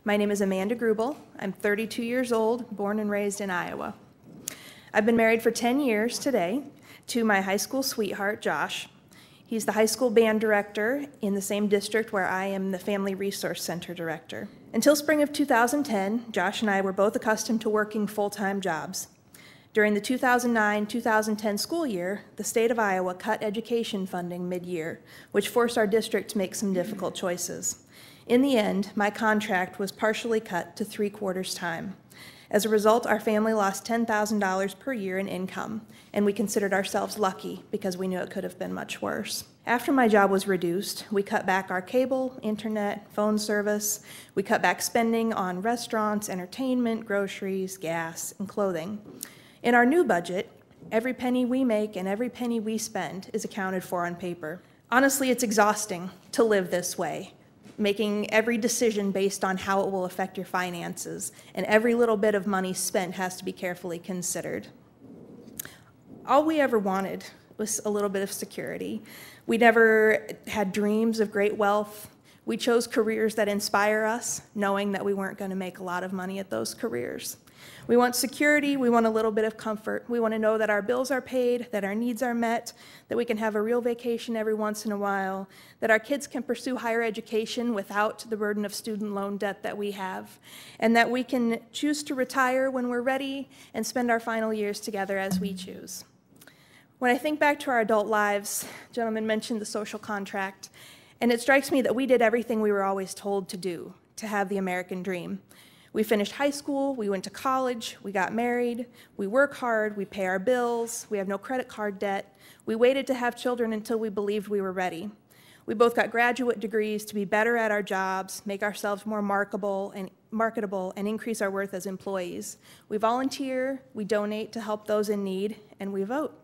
My name is Amanda-Greubel. I'm 32 years old, born and raised in Iowa. I've been married for 10 years today to my high school sweetheart, Josh. He's the high school band director in the same district where I am the Family Resource Center director. Until spring of 2010, Josh and I were both accustomed to working full-time jobs. During the 2009-2010 school year, the state of Iowa cut education funding mid-year, which forced our district to make some difficult choices. In the end, my contract was partially cut to 3/4 time. As a result, our family lost $10,000 per year in income, and we considered ourselves lucky because we knew it could have been much worse. After my job was reduced, we cut back our cable, internet, phone service. We cut back spending on restaurants, entertainment, groceries, gas, and clothing. In our new budget, every penny we make and every penny we spend is accounted for on paper. Honestly, it's exhausting to live this way, making every decision based on how it will affect your finances, and every little bit of money spent has to be carefully considered. All we ever wanted was a little bit of security. We never had dreams of great wealth. We chose careers that inspire us, knowing that we weren't going to make a lot of money at those careers. We want security, we want a little bit of comfort. We want to know that our bills are paid, that our needs are met, that we can have a real vacation every once in a while, that our kids can pursue higher education without the burden of student loan debt that we have, and that we can choose to retire when we're ready and spend our final years together as we choose. When I think back to our adult lives, gentlemen mentioned the social contract, and it strikes me that we did everything we were always told to do to have the American dream. We finished high school, we went to college, we got married, we work hard, we pay our bills, we have no credit card debt. We waited to have children until we believed we were ready. We both got graduate degrees to be better at our jobs, make ourselves more marketable, and increase our worth as employees. We volunteer, we donate to help those in need, and we vote.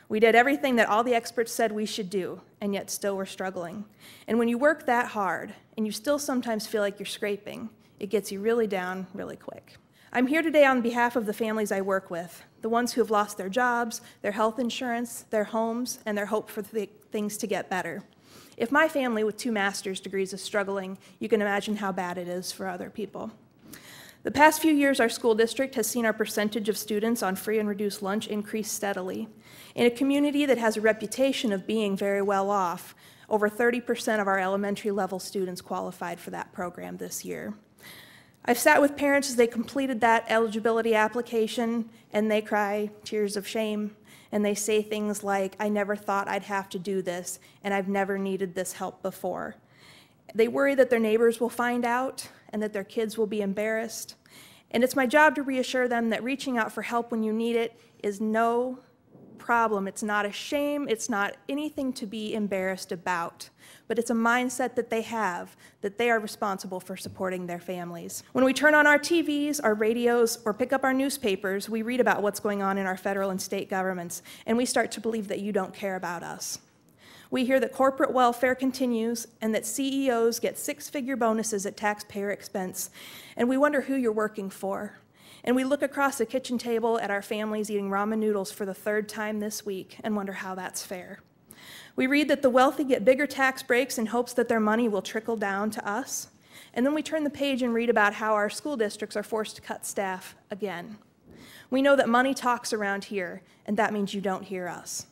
We did everything that all the experts said we should do, and yet still we're struggling. And when you work that hard, and you still sometimes feel like you're scraping, it gets you really down really quick. I'm here today on behalf of the families I work with, the ones who have lost their jobs, their health insurance, their homes, and their hope for things to get better. If my family with 2 master's degrees is struggling, you can imagine how bad it is for other people. The past few years, our school district has seen our percentage of students on free and reduced lunch increase steadily. In a community that has a reputation of being very well off, over 30% of our elementary level students qualified for that program this year. I've sat with parents as they completed that eligibility application, and they cry tears of shame, and they say things like, "I never thought I'd have to do this, and I've never needed this help before." They worry that their neighbors will find out and that their kids will be embarrassed. And it's my job to reassure them that reaching out for help when you need it is no problem. It's not a shame. It's not anything to be embarrassed about. But it's a mindset that they have, that they are responsible for supporting their families. When we turn on our TVs, our radios, or pick up our newspapers, we read about what's going on in our federal and state governments, and we start to believe that you don't care about us. We hear that corporate welfare continues and that CEOs get 6-figure bonuses at taxpayer expense, and we wonder who you're working for. And we look across the kitchen table at our families eating ramen noodles for the 3rd time this week and wonder how that's fair. We read that the wealthy get bigger tax breaks in hopes that their money will trickle down to us. And then we turn the page and read about how our school districts are forced to cut staff again. We know that money talks around here, and that means you don't hear us.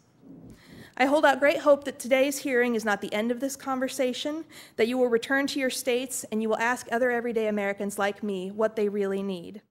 I hold out great hope that today's hearing is not the end of this conversation, that you will return to your states and you will ask other everyday Americans like me what they really need.